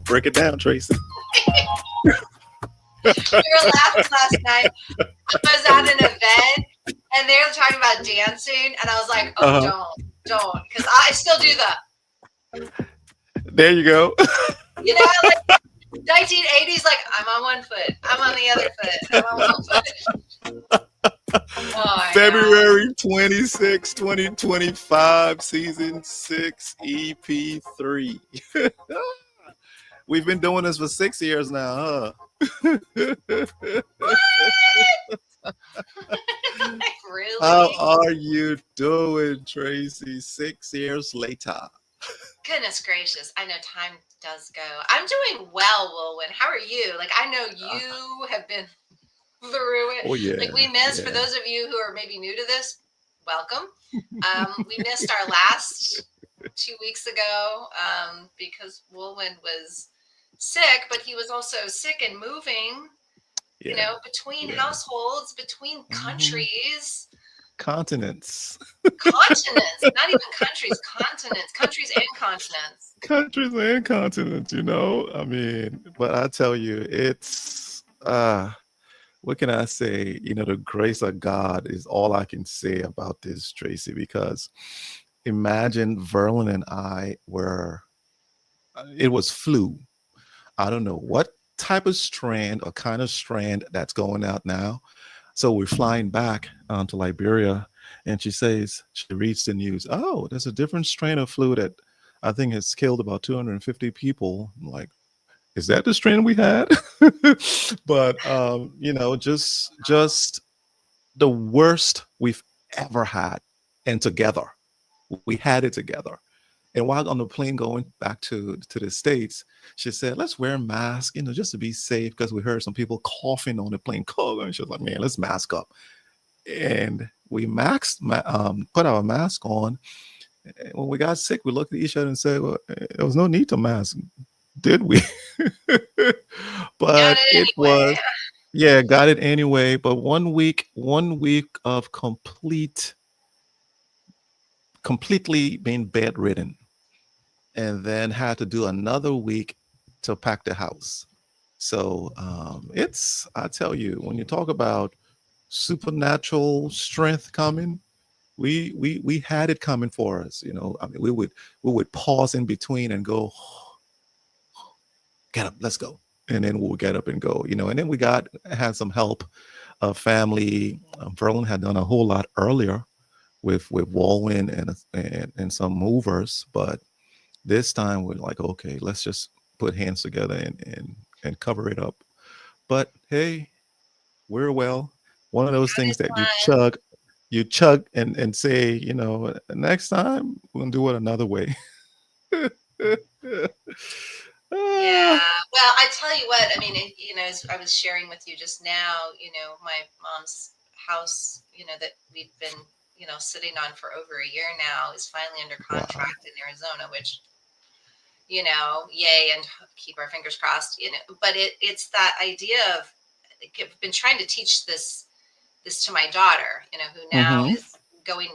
Break it down, Tracy. We were laughing last night. I was at an event and they were talking about dancing, and I was like, "Oh, don't," because I still do the. There you go. You know, like 1980s. Like I'm on one foot, I'm on the other foot, I'm on one foot. Oh, February 26, 2025, season 6, EP3. We've been doing this for 6 years now, huh? Really? How are you doing, Tracy? 6 years later. Goodness gracious. I know time does go. I'm doing well, Wulwyn. How are you? Like, I know you have been through it. Oh, yeah. Like, we missed, for those of you who are maybe new to this, welcome. We missed our last 2 weeks ago because Wulwyn was sick, but he was also sick and moving, you know, between households, between countries. Continents. Continents, not even countries, continents, countries and continents. Countries and continents, you know. I mean, but I tell you, it's what can I say? You know, the grace of God is all I can say about this, Tracy, because imagine Verlin and I were, it was flu. I don't know what type of strand or kind of strand that's going out now. So we're flying back to Liberia, and she says, she reads the news. Oh, there's a different strain of flu that I think has killed about 250 people. I'm like, is that the strain we had? But you know, just the worst we've ever had, and together, we had it together. And while on the plane going back to the States, she said, let's wear masks, you know, just to be safe, because we heard some people coughing on the plane. And she was like, man, let's mask up. And we put our mask on. And when we got sick, we looked at each other and said, well, there was no need to mask, did we? But it was, yeah, got it anyway. But 1 week of completely being bedridden, and then had to do another week to pack the house. So I tell you, when you talk about supernatural strength coming, we had it coming for us. You know, I mean, we would pause in between and go, get up, let's go, and then we'll get up and go. You know, and then we had some help of family. Verlin had done a whole lot earlier with Wulwyn and some movers, but this time we're like, okay, let's just put hands together and cover it up. But hey, we're well. One of those things that you chug and say, you know, next time we'll do it another way. Yeah. Well, I tell you what, I mean, you know, as I was sharing with you just now, you know, my mom's house, you know, that we've been, you know, sitting on for over a year now is finally under contract in Arizona, which, you know, yay, and keep our fingers crossed, you know, but it's that idea of, I've been trying to teach this to my daughter, you know, who now is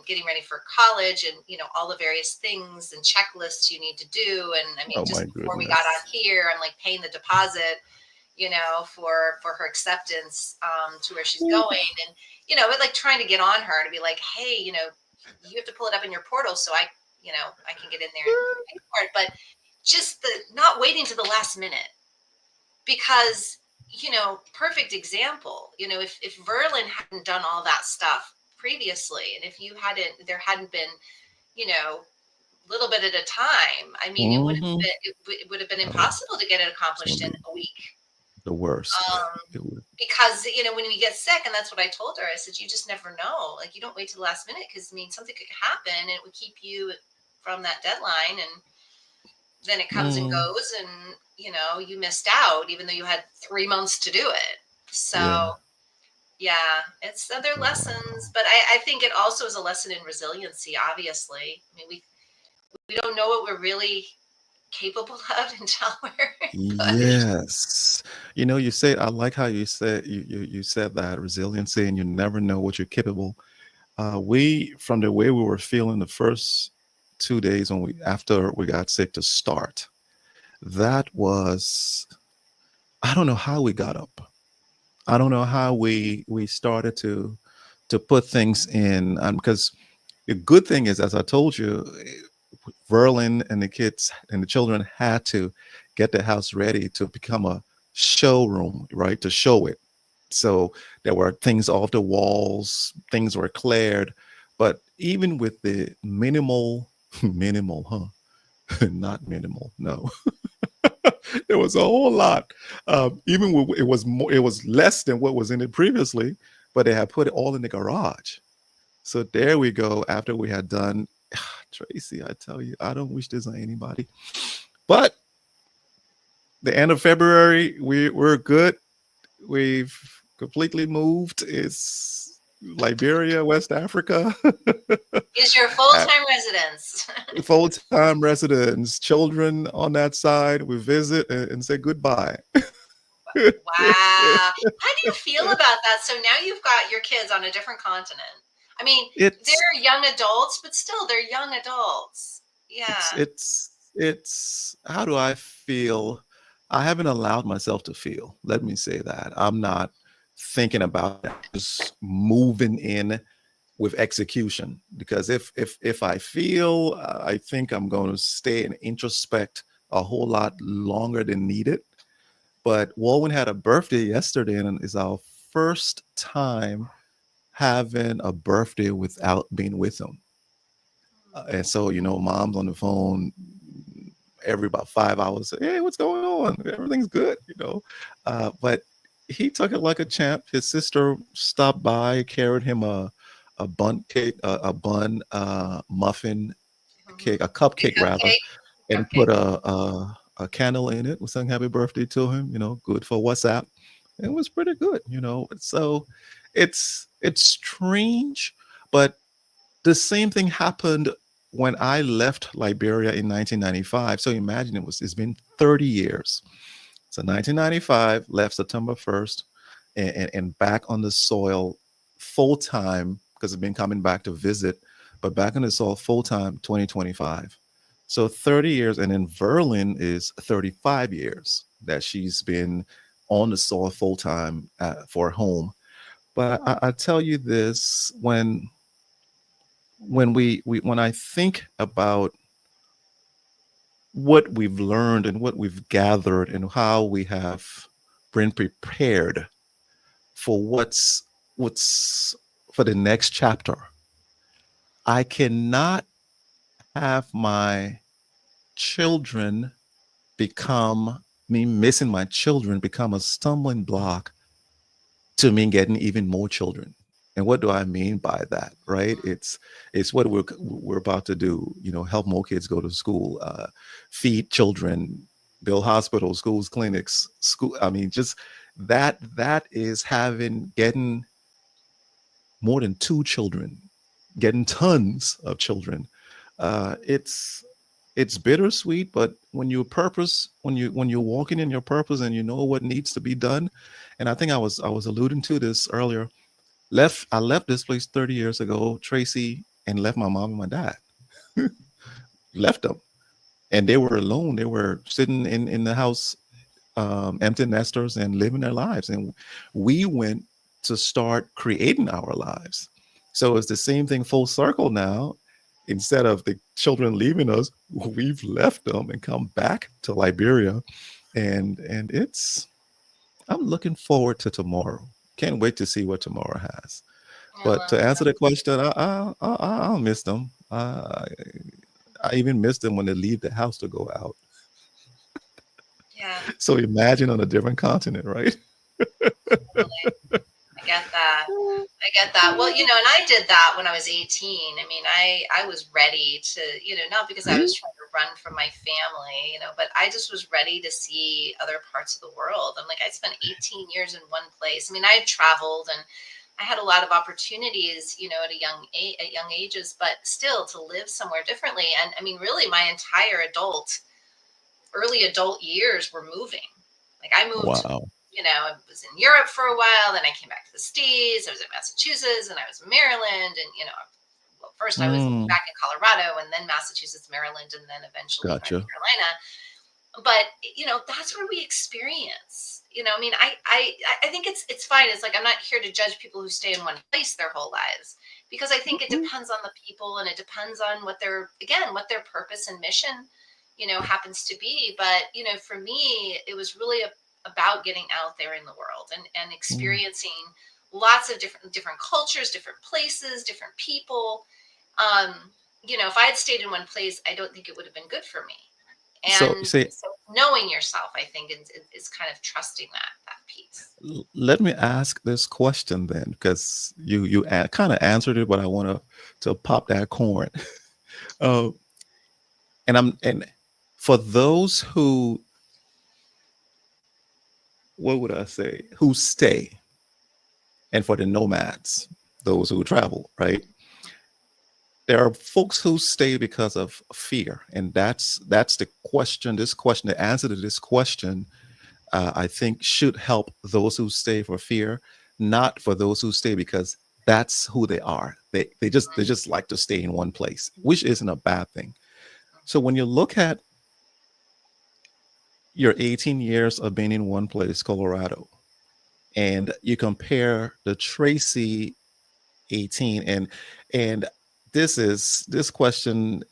getting ready for college, and, you know, all the various things and checklists you need to do. And I mean, just before we got on here, I'm like paying the deposit, for her acceptance to where she's going. And, but like trying to get on her to be like, hey, you have to pull it up in your portal so I can get in there and pay for it. But just the not waiting to the last minute, because, perfect example, if Verlin hadn't done all that stuff previously, and if there hadn't been, a little bit at a time, I mean, it would have been impossible to get it accomplished in a week. The worst. Because, when we get sick, and that's what I told her, I said, you just never know. Like, you don't wait to the last minute, because, I mean, something could happen and it would keep you from that deadline. And then it comes and goes, and, you missed out, even though you had 3 months to do it. So, yeah, it's other lessons. But I think it also is a lesson in resiliency, obviously. I mean, we don't know what we're really capable of until we're Yes. You say, I like how you said you said that resiliency, and you never know what you're capable. From the way we were feeling the first 2 days after we got sick to start, that was, I don't know how we got up. I don't know how we started to put things in, because the good thing is, as I told you, Verlin and the kids and the children had to get the house ready to become a showroom, right? To show it. So there were things off the walls, things were cleared. But even with the minimal, huh? Not minimal, no. There was a whole lot. Even with, it was less than what was in it previously, but they had put it all in the garage. So there we go. After we had done, Traci, I tell you, I don't wish this on anybody. But the end of February, we're good. We've completely moved. It's Liberia, West Africa. Is your full-time residence. Full-time residence. Children on that side. We visit and say goodbye. Wow. How do you feel about that? So now you've got your kids on a different continent. I mean, they're young adults, but still they're young adults. Yeah. It's how do I feel? I haven't allowed myself to feel. Let me say that. I'm not thinking about just moving in with execution, because if I feel, I think I'm going to stay and introspect a whole lot longer than needed. But Wulwyn had a birthday yesterday, and it's our first time having a birthday without being with him. And so, mom's on the phone every about 5 hours. Say, hey, what's going on? Everything's good, But he took it like a champ. His sister stopped by, carried him a bun cake, a bun muffin cake, a cupcake rather, and put a candle in it. We sang happy birthday to him. Good for WhatsApp. It was pretty good. So it's strange, but the same thing happened when I left Liberia in 1995. So imagine it's been 30 years. So 1995, left September 1st, and back on the soil full time, because I've been coming back to visit, but back on the soil full time 2025. So 30 years, and then Verlin is 35 years that she's been on the soil full time for home. But I tell you this, when I think about what we've learned and what we've gathered and how we have been prepared for what's for the next chapter, I cannot have my children missing my children become a stumbling block to me getting even more children. And what do I mean by that, right? It's what we're about to do, help more kids go to school, feed children, build hospitals, schools, clinics, school. I mean, just that is getting more than 2 children, getting tons of children. It's bittersweet, but when you're walking in your purpose and you know what needs to be done, and I think I was alluding to this earlier. I left this place 30 years ago, Traci, and left my mom and my dad. Left them, and they were alone. They were sitting in the house empty nesters and living their lives. And we went to start creating our lives. So it's the same thing full circle now. Instead of the children leaving us, we've left them and come back to Liberia. And it's I'm looking forward to tomorrow. Can't wait to see what tomorrow has. I But love to answer that. the question, I'll miss them. I even miss them when they leave the house to go out. Yeah, So imagine on a different continent, right? totally. I get that. I get that. Well, and I did that when I was 18. I mean, I was ready to, not because I See? was trying to run from my family, but I just was ready to see other parts of the world. I'm like, I spent 18 years in one place. I mean, I had traveled and I had a lot of opportunities, at at young ages, but still to live somewhere differently. And I mean, really, my entire early adult years were moving. Like I moved, Wow. I was in Europe for a while, then I came back to the States. I was in Massachusetts and I was in Maryland. And, well, first I was Mm, back in Colorado and then Massachusetts, Maryland, and then eventually North gotcha. Carolina. But, that's where we experience, I mean, I think it's fine. It's like, I'm not here to judge people who stay in one place their whole lives because I think it Mm, depends on the people and it depends on what their purpose and mission, happens to be. But, for me, it was really about getting out there in the world and mm. experiencing lots of different cultures, different places, different people. Um, if I had stayed in one place, I don't think it would have been good for me. So you And say, so knowing yourself, I think, is kind of trusting that piece. let me ask this question then, because you kind of answered it, but I want to pop that corn. Uh, and for those who, what would I say, who stay, and for the nomads, those who travel, right? There are folks who stay because of fear, and that's the question. This question, the answer to this question, I think, should help those who stay for fear, not for those who stay because that's who they are. They just like to stay in one place, which isn't a bad thing. So when you look at your 18 years of being in one place, Colorado, and you compare the Tracy 18, and this question,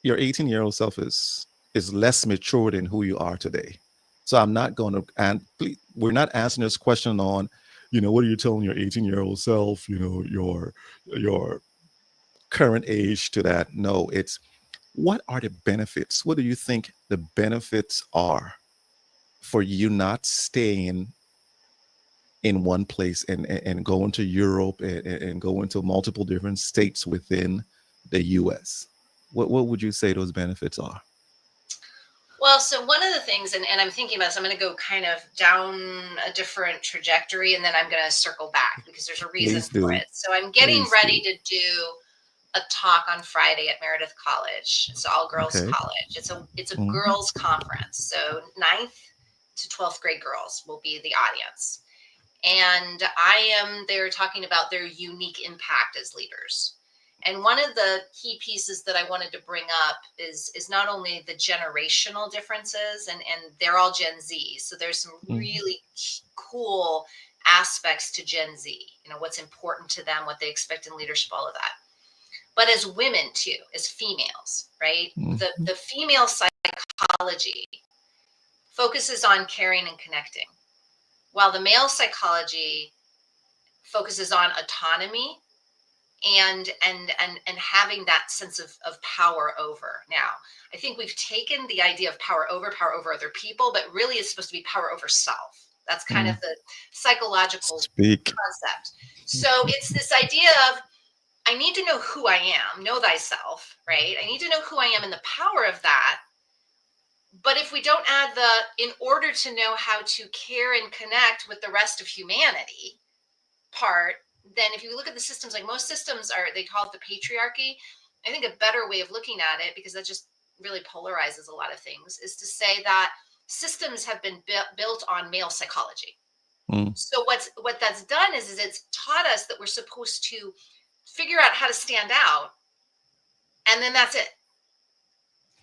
your 18-year-old self is less mature than who you are today. So I'm not going to, and we're not answering this question on, what are you telling your 18-year-old self, your current age to that. No, it's what are the benefits? What do you think the benefits are for you not staying in one place and going to Europe and going to multiple different states within the US? What would you say those benefits are? Well, so one of the things, and I'm thinking about this, I'm going to go kind of down a different trajectory and then I'm going to circle back because there's a reason Please for do. it. So I'm getting Please ready do. to do a talk on Friday at Meredith College. It's all girls Okay. college. It's a Mhm. girls conference. So ninth to 12th grade girls will be the audience. And I am there talking about their unique impact as leaders. And one of the key pieces that I wanted to bring up is not only the generational differences, and they're all Gen Z, so there's some Mhm. really cool aspects to Gen Z. What's important to them, what they expect in leadership, all of that. But as women too, as females, right? The Mhm. female psychology focuses on caring and connecting, while the male psychology focuses on autonomy and having that sense of power over. Now, I think we've taken the idea of power over other people, but really it's supposed to be power over self. That's kind of Mm. the psychological Speak. concept. So it's this idea of I need to know who I am, know thyself, right? I need to know who I am and the power of that. But if we don't add in order to know how to care and connect with the rest of humanity, part, then if you look at the systems, like most systems they call it the patriarchy. I think a better way of looking at it, because that just really polarizes a lot of things, is to say that systems have been built on male psychology. Mm. So what that's done is it's taught us that we're supposed to figure out how to stand out, and then that's it.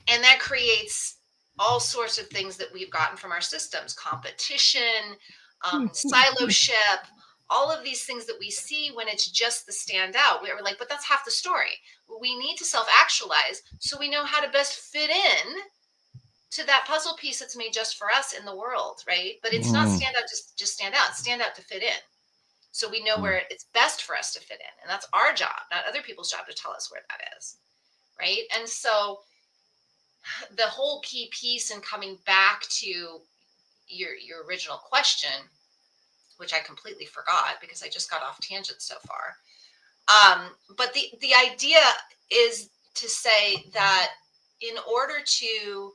And that creates all sorts of things that we've gotten from our systems, competition, siloship, all of these things that we see when it's just the standout. We're like, but that's half the story. We need to self-actualize so we know how to best fit in to that puzzle piece that's made just for us in the world, right? But it's not stand out just stand out, stand out to fit in. So we know where it's best for us to fit in. And that's our job, not other people's job to tell us where that is, right? And so the whole key piece in coming back to your original question, which I completely forgot because I just got off tangent so far. But the idea is to say that in order to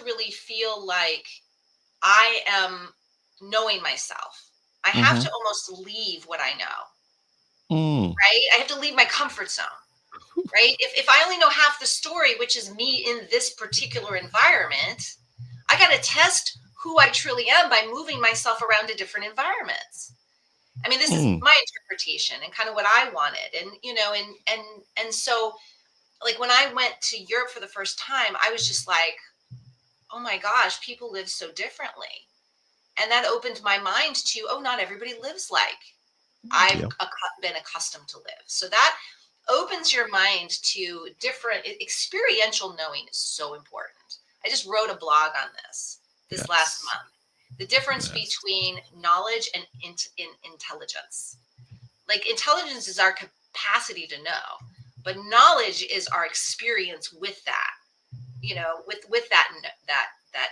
really feel like I am knowing myself, I have to almost leave what I know, right? I have to leave my comfort zone, right? If I only know half the story, which is me in this particular environment, I got to test who I truly am by moving myself around to different environments. I mean, this is my interpretation and kind of what I wanted. And, and so like when I went to Europe for the first time, I was just like, oh my gosh, people live so differently. And that opened my mind to, oh, not everybody lives like I've been accustomed to live. So that opens your mind to different experiential knowing is so important. I just wrote a blog on this last month. The difference between knowledge and intelligence. Like intelligence is our capacity to know, but knowledge is our experience with that, with that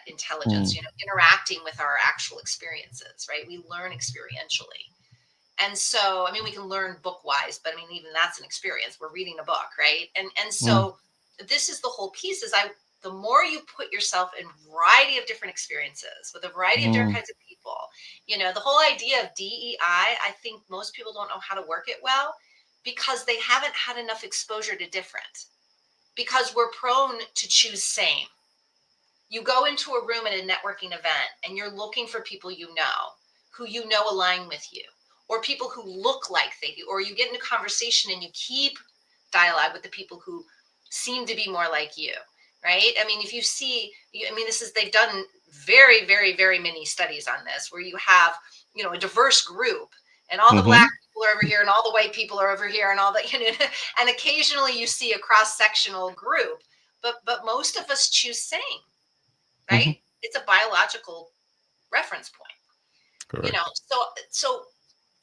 intelligence, interacting with our actual experiences, right? We learn experientially. And so, I mean, we can learn book-wise, but I mean, even that's an experience. We're reading a book, right? And so this is the whole piece is the more you put yourself in a variety of different experiences with a variety of different kinds of people, the whole idea of DEI, I think most people don't know how to work it well because they haven't had enough exposure to different, because we're prone to choose same. You go into a room at a networking event and you're looking for people who align with you, or people who look like they do, or you get into conversation and you keep dialogue with the people who seem to be more like you, right? I mean, if you see, they've done very, very, very many studies on this where you have, a diverse group and all the black people are over here and all the white people are over here and all that, and occasionally you see a cross-sectional group, but most of us choose same, right? It's a biological reference point. Correct. So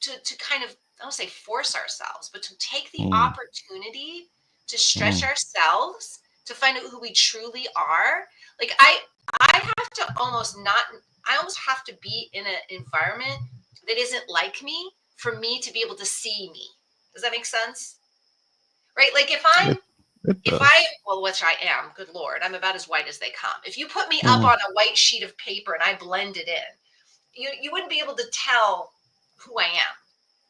to kind of, I don't say force ourselves, but to take the opportunity to stretch ourselves, to find out who we truly are. Like I almost have to be in an environment that isn't like me for me to be able to see me. Does that make sense? Right? Like which I am, good Lord, I'm about as white as they come. If you put me up on a white sheet of paper and I blend it in, you wouldn't be able to tell who I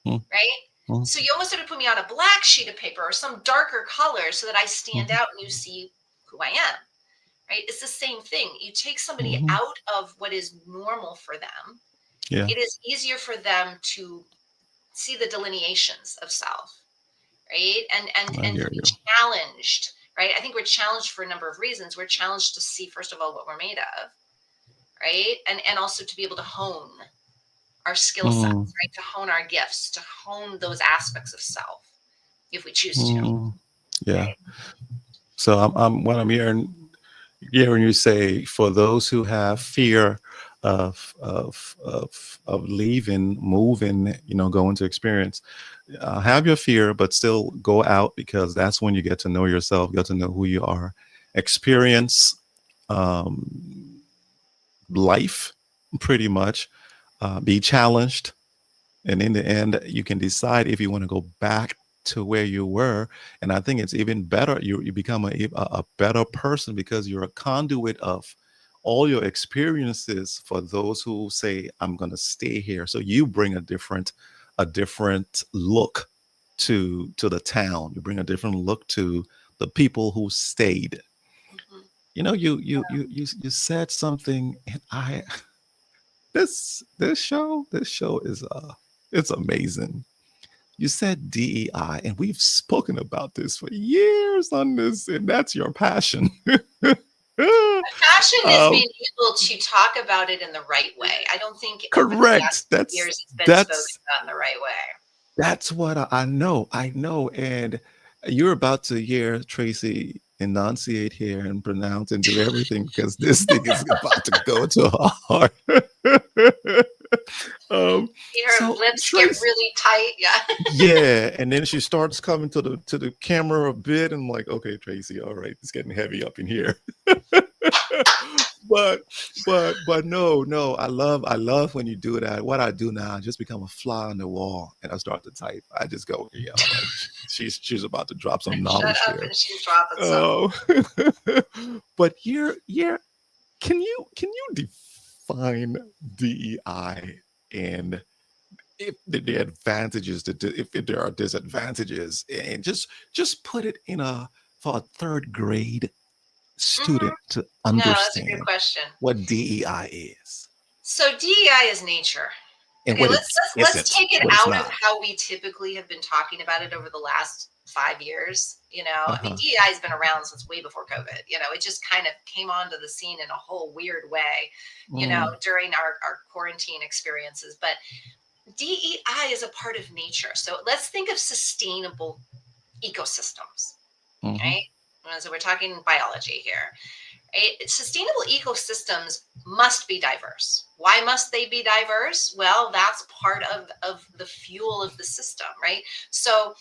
am, right? So you almost have to put me on a black sheet of paper or some darker color so that I stand out and you see who I am, right? It's the same thing. You take somebody out of what is normal for them. Yeah. It is easier for them to see the delineations of self, right? And to be challenged, right? I think we're challenged for a number of reasons. We're challenged to see, first of all, what we're made of, right? And also to be able to hone our skill sets, right? To hone our gifts, to hone those aspects of self, if we choose to. Yeah. Right? So what I'm hearing you say, for those who have fear of leaving, moving, going to experience, have your fear, but still go out, because that's when you get to know yourself, get to know who you are, experience life pretty much, be challenged. And in the end, you can decide if you want to go back to where you were. And I think it's even better. You become a better person because you're a conduit of all your experiences for those who say, I'm going to stay here. So you bring a different look to the town. You bring a different look to the people who stayed. You said something, and this show is it's amazing. You said DEI, and we've spoken about this for years on this, and that's your passion. passion is um, being able to talk about it in the right way. I don't think over the correct. last years it's been spoken That's about in the right way. that's what I know. I know. And you're about to hear Tracy enunciate here and pronounce and do everything because this thing is about to go to her heart. um, See her so lips get Tracy, really tight. Yeah. yeah, and then she starts coming to the camera a bit, and I'm like, okay, Tracy, all right, it's getting heavy up in here. but but no, I love when you do that. What I do now, I just become a fly on the wall and I start to type. I just go, yeah, all right, she's about to drop some Shut knowledge up, here. and she's dropping some. Oh, but here, can you define DEI and if the advantages, if there are disadvantages, and just put it in a for a third grade Hmm. student to No, that's a good understand question. what DEI is So DEI is nature. and Okay, what let's it let's let's isn't, take it what it's out of not. how we typically have been talking about it over the last 5 years. I mean, Uh-huh. DEI has been around since way before COVID. It just kind of came onto the scene in a whole weird way, Mm, during our quarantine experiences. But DEI is a part of nature. So let's think of sustainable ecosystems, mhm, right? So we're talking biology here. Sustainable ecosystems must be diverse. Why must they be diverse? Well, that's part of the fuel of the system, right? So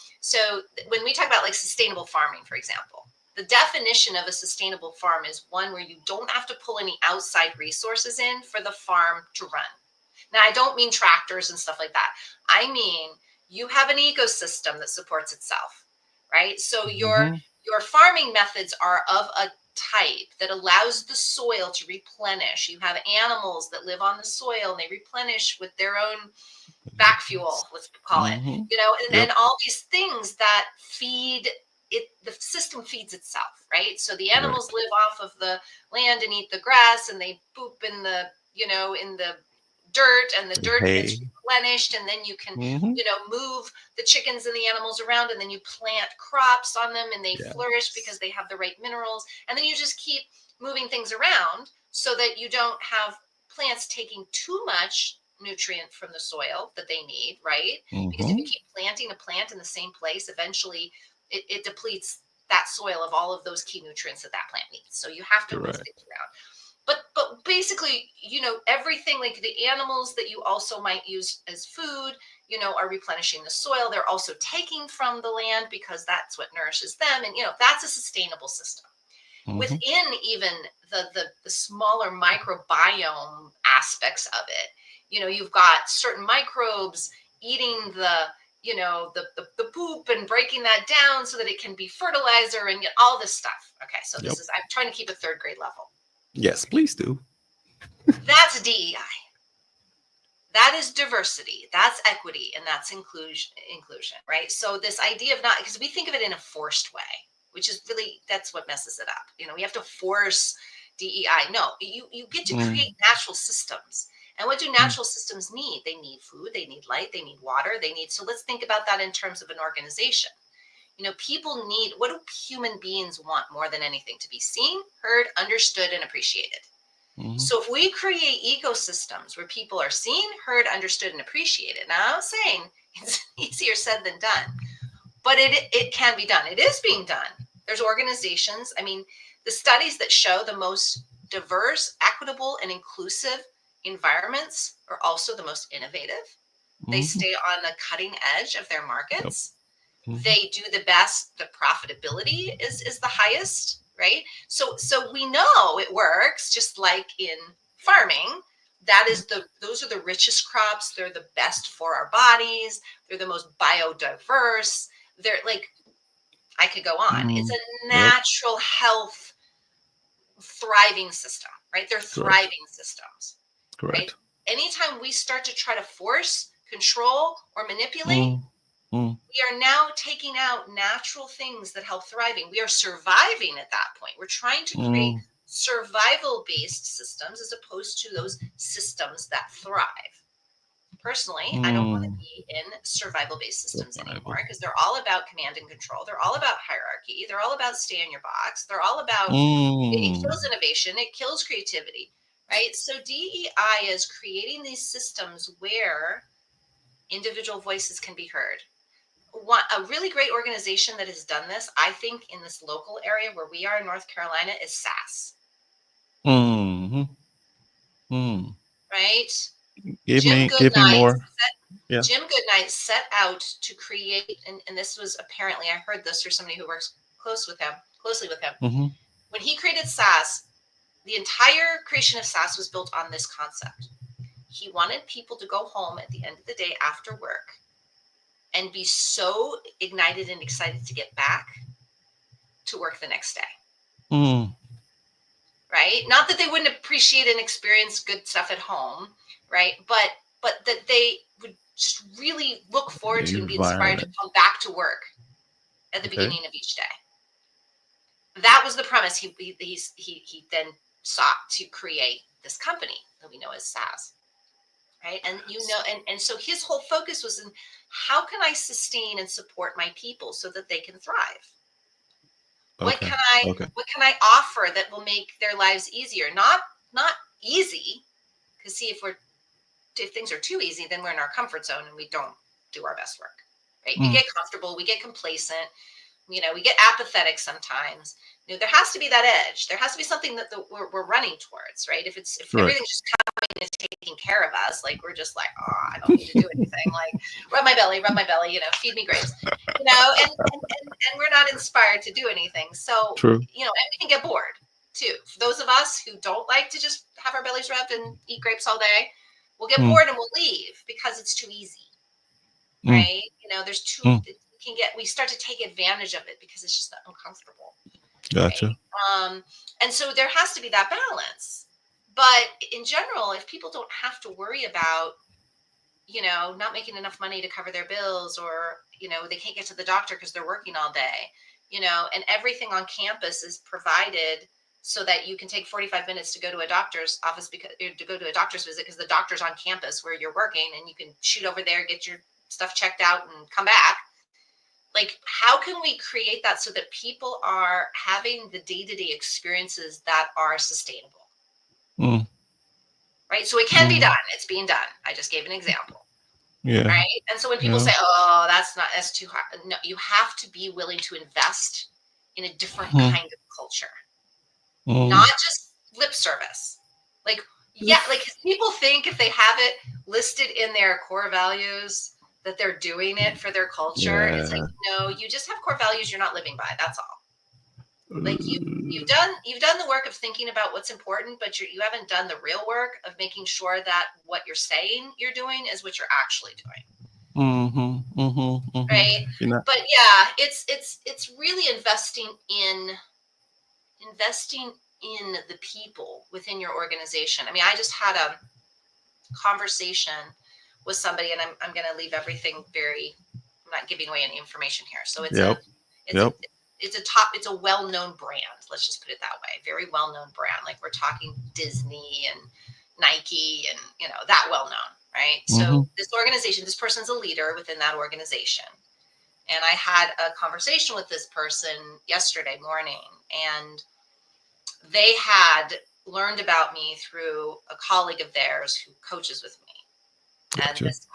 when we talk about like sustainable farming, for example, the definition of a sustainable farm is one where you don't have to pull any outside resources in for the farm to run. Now, I don't mean tractors and stuff like that. I mean, you have an ecosystem that supports itself, right? So mhm. your farming methods are of a type that allows the soil to replenish. You have animals that live on the soil and they replenish with their own back fuel, let's call it, Mhm. and Yep. all these things that feed it, the system feeds itself, right? So the animals Correct. live off of the land and eat the grass and they poop in the dirt, and the dirt gets Hey. replenished, and then you can Mhm. move the chickens and the animals around, and then you plant crops on them and they flourish because Yes. they have the right minerals, and then you just keep moving things around so that you don't have plants taking too much nutrient from the soil that they need, right? Because if you Mhm. keep planting a plant in the same place, eventually it depletes that soil of all of those key nutrients that plant needs. So you have to move things Correct. around. But basically, everything, like the animals that you also might use as food, are replenishing the soil. They're also taking from the land because that's what nourishes them, and that's a sustainable system. Mhm. Within even the smaller microbiome aspects of it, you've got certain microbes eating the poop and breaking that down so that it can be fertilizer and all this stuff. Okay, so Yep. I'm trying to keep a third grade level. Yes, please do. That's DEI. That is diversity, that's equity, and that's inclusion, right? So this idea of not, because we think of it in a forced way, which is really, that's what messes it up. We have to force DEI. No, you get to Mm, create natural systems. And what do mm, natural systems need? They need food, they need light, they need water, so let's think about that in terms of an organization. People need, what do human beings want more than anything? To be seen, heard, understood, and appreciated. mhm. So if we create ecosystems where people are seen, heard, understood, and appreciated, now I'm not saying it's easier said than done, but it can be done. It is being done. There's organizations. I mean, the studies that show the most diverse, equitable, and inclusive environments are also the most innovative. They Mhm. stay on the cutting edge of their Yep. markets. Mhm. They do the best. The profitability is the highest, right? So we know it works, just like in farming. Those are the richest crops. They're the best for our bodies. They're the most biodiverse. They're like, I could go on. It's Mm, a yep. natural health thriving system, right? They're Correct. thriving systems, right? Correct. Anytime we start to try to force, control, or manipulate, Mm, mm, we are now taking out natural things that help thriving. We are surviving at that point. We're trying to create mm. survival based systems as opposed to those systems that thrive. Personally, I don't want to Mm. be in survival-based systems anymore Survival. because they're all about command and control. They're all about hierarchy. They're all about stay in your box. They're all about it Mm. kills innovation. It kills creativity, right? So DEI is creating these systems where individual voices can be heard. A really great organization that has done this, I think, in this local area where we are in North Carolina is SAS, Mm-hmm. Mm. right? Give Jim me Goodnight more. Yeah. Jim Goodnight set out to create, and this was apparently, I heard this through somebody who works closely with him. Mm-hmm. When he created SAS, the entire creation of SAS was built on this concept. He wanted people to go home at the end of the day after work and be so ignited and excited to get back to work the next day. Mm. Right? Not that they wouldn't appreciate and experience good stuff at home, right? But that they would just really look forward to and be inspired to Environment. come back to work at the Okay. beginning of each day. That was the premise he then sought to create this company that we know as SAS. Right. And and so his whole focus was in how can I sustain and support my people so that they can thrive? Okay. What can I offer that will make their lives easier? Not easy, because see, if things are too easy, then we're in our comfort zone and we don't do our best work. Right? We get comfortable, we get complacent, we get apathetic sometimes. There has to be that edge. There has to be something that we're running towards, right? If everything's just coming and taking care of us, like we're just like, oh, I don't need to do anything. Like rub my belly, feed me grapes, and we're not inspired to do anything. So, True. and we can get bored too. For those of us who don't like to just have our bellies rubbed and eat grapes all day, we'll get bored and we'll leave because it's too easy, right? There's too, we start to take advantage of it because it's just uncomfortable. Gotcha. Right? And so there has to be that balance. But in general, if people don't have to worry about, not making enough money to cover their bills, or, they can't get to the doctor because they're working all day, and everything on campus is provided so that you can take 45 minutes to go to a doctor's office to go to a doctor's visit because the doctor's on campus where you're working, and you can shoot over there, get your stuff checked out and come back. Like, how can we create that so that people are having the day-to-day experiences that are sustainable? Right? So it can be done. It's being done. I just gave an example. Yeah. Right? And so when people say, oh, that's too hard. No, you have to be willing to invest in a different kind of culture. Not just lip service. Like people think if they have it listed in their core values that they're doing it for their culture. Yeah. It's like, no, you just have core values you're not living by. That's all. Like you've done the work of thinking about what's important, but you haven't done the real work of making sure that what you're saying you're doing is what you're actually doing. Right? But yeah, it's really investing in the people within your organization. I mean, I just had a conversation with somebody, and I'm going to leave everything I'm not giving away any information here. So it's a well-known brand. Let's just put it that way. Very well-known brand. Like we're talking Disney and Nike and, that well-known, right? So this organization, this person's a leader within that organization. And I had a conversation with this person yesterday morning, and they had learned about me through a colleague of theirs who coaches with me. Gotcha. And this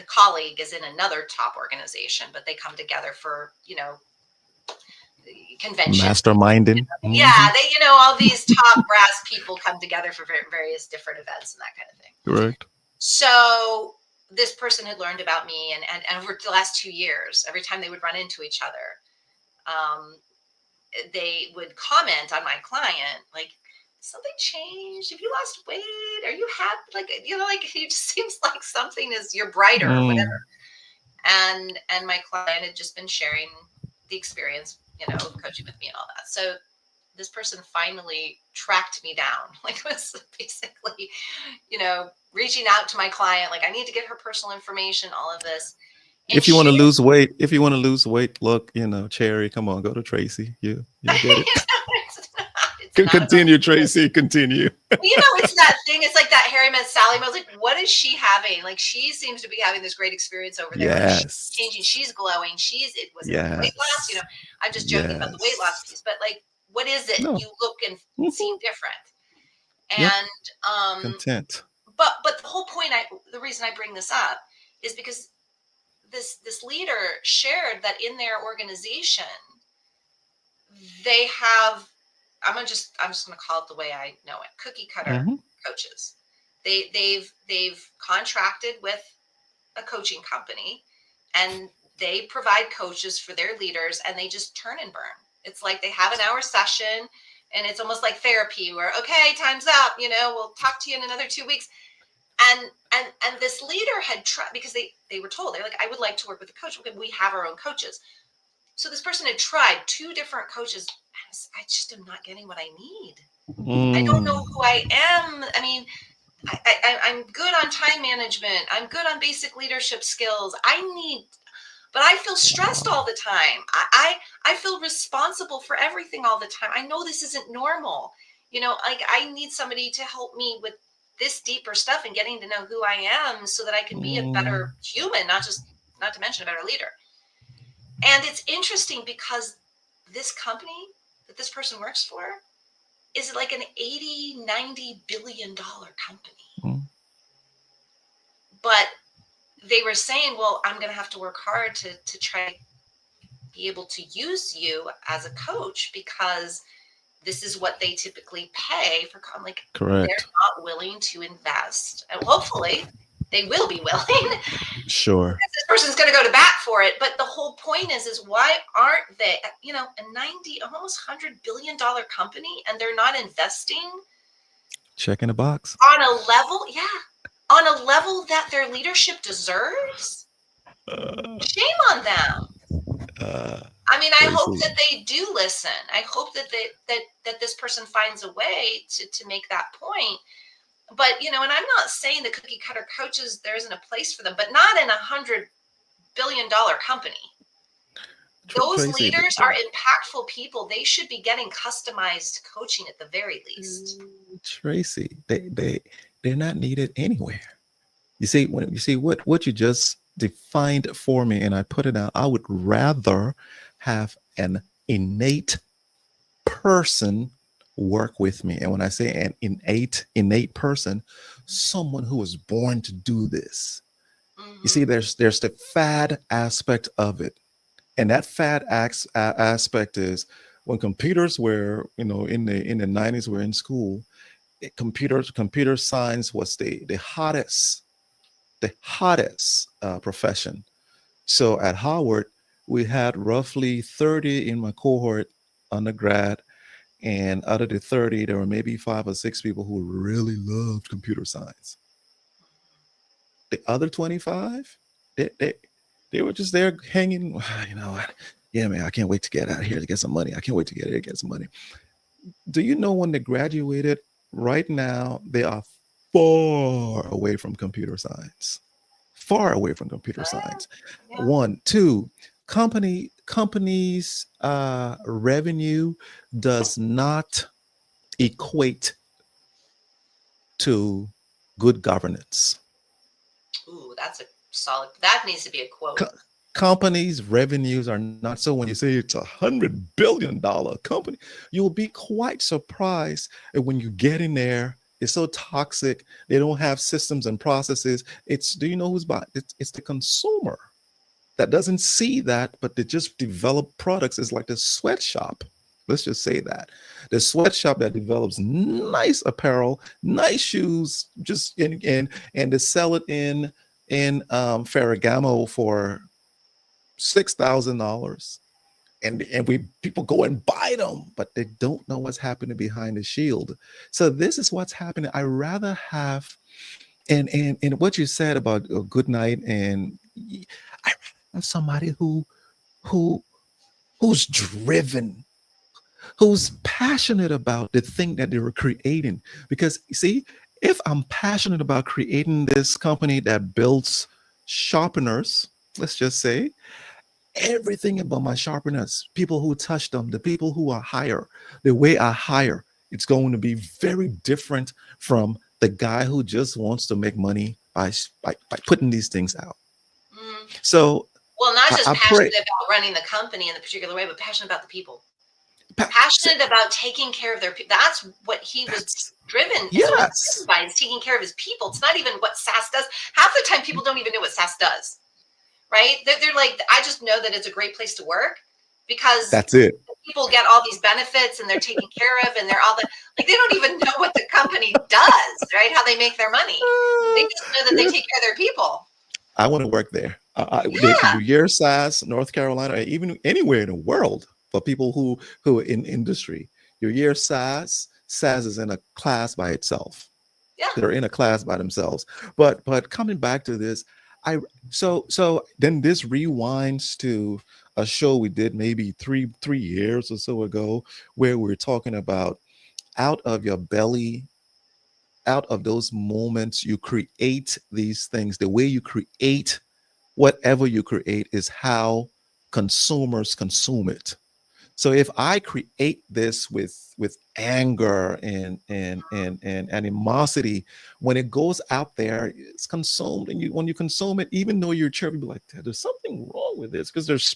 colleague is in another top organization, but they come together for, convention. Masterminding. Yeah, they, all these top brass people come together for various different events and that kind of thing. Correct. So this person had learned about me, and over the last 2 years, every time they would run into each other, they would comment on my client, like, something changed? Have you lost weight? Are you happy? Like, it just seems like something you're brighter or whatever. And my client had just been sharing the experience, coaching with me and all that. So this person finally tracked me down, like was basically, reaching out to my client. Like, I need to get her personal information, all of this. And if you want to lose weight, look, Cherry, come on, go to Traci. You get it. not about Continue, Traci. Continue. it's that thing. It's like that Harry Met Sally. I was like, what is she having? Like, she seems to be having this great experience over there. Like, she's Yes. changing. She's glowing. It was it weight loss. Yes. I'm just joking about the weight loss Yes. piece, but like, what is it? No. You look and seem Mhm. different. Yep. And Content. but the whole point, the reason I bring this up is because this leader shared that in their organization they have, I'm just gonna call it the way I know it, cookie cutter Hmm. coaches. They've contracted with a coaching company, and they provide coaches for their leaders, and they just turn and burn. It's like they have an hour session, and it's almost like therapy where, okay, time's up, we'll talk to you in another 2 weeks. And this leader had tried, because they were told, they're like, I would like to work with a coach. Okay, we have our own coaches. So this person had tried 2 different coaches. I just am not getting what I need. I don't know who I am. I mean, I'm good on time management. I'm good on basic leadership skills. But I feel stressed all the time. I feel responsible for everything all the time. I know this isn't normal. Like, I need somebody to help me with this deeper stuff and getting to know who I am so that I can be a better human, not to mention a better leader. And it's interesting because this company that this person works for is like an 80-90 billion dollar company. But they were saying, well, I'm going to have to work hard to try to be able to use you as a coach because this is what they typically pay for. I'm like, Correct. they're not willing to invest. And hopefully they will be willing. Sure. This person's going to go to bat for it. But the whole point is why aren't they, a 90, almost $100 billion company, and they're not investing? Check in the box. On a level that their leadership deserves? Shame on them. I mean, I hope that they do listen. I hope that that this person finds a way to make that point. But, and I'm not saying the cookie cutter coaches, there isn't a place for them, but not in $100 billion company. Those Traci, leaders are impactful people. They should be getting customized coaching at the very least. Traci, they're not needed anywhere. You see, when you see what you just defined for me, and I put it out, I would rather have an innate person work with me. And when I say an innate person, someone who was born to do this. You see, there's the fad aspect of it. And that fad aspect is when computers were, in the 90s, were in school, computer science was the hottest profession. So at Howard, we had roughly 30 in my cohort undergrad, and out of the 30, there were maybe 5 or 6 people who really loved computer science. The other 25, they were just there hanging, yeah, man, I can't wait to get out of here to get some money. I can't wait to get here to get some money. Do you know when they graduated? Right now, they are far away from computer science. Far away from computer science. Yeah. 1, 2, companies revenue does not equate to good governance. Ooh, that's a solid, that needs to be a quote. Companies revenues are not, so when you say it's $100 billion company, you'll be quite surprised when you get in there. It's so toxic. They don't have systems and processes. Do you know who's buying? It's the consumer that doesn't see that, but they just develop products. It's like the sweatshop. Let's just say that the sweatshop that develops nice apparel, nice shoes, just and they sell it in Ferragamo for $6,000, and people go and buy them, but they don't know what's happening behind the shield. So this is what's happening. I rather have, and what you said about a good night, and I have somebody who's driven, who's passionate about the thing that they were creating. Because see, if I'm passionate about creating this company that builds sharpeners, let's just say, everything about my sharpeners, people who touch them, the people who are higher, the way I hire, It's going to be very different from the guy who just wants to make money by putting these things out. Mm. So Well, not just I pray. passionate about running the company in the particular way, but passionate about the people. So Passionate about taking care of their people. That's what he was that's driven. So he's driven yes, by is taking care of his people. It's not even what SaaS does. Half the time, people don't even know what SaaS does, right? They're like, I just know that it's a great place to work because that's it. people get all these benefits and they're taken care of and they're all the like they don't even know what the company does, right? How they make their money. They just know that they Yeah. take care of their people. I want to work there. Yeah. Your SAS, North Carolina, or even anywhere in the world for people who are in industry. Your year SAS is in a class by itself. Yeah. They're in a class by themselves. But coming back to this, so then this rewinds to a show we did maybe three years or so ago, where we're talking about out of your belly, out of those moments, you create these things. The way you create whatever you create is how consumers consume it. So if I create this with anger and animosity, when it goes out there, it's consumed. And you when you consume it, even though you're cheerful, you're like, there's something wrong with this because there's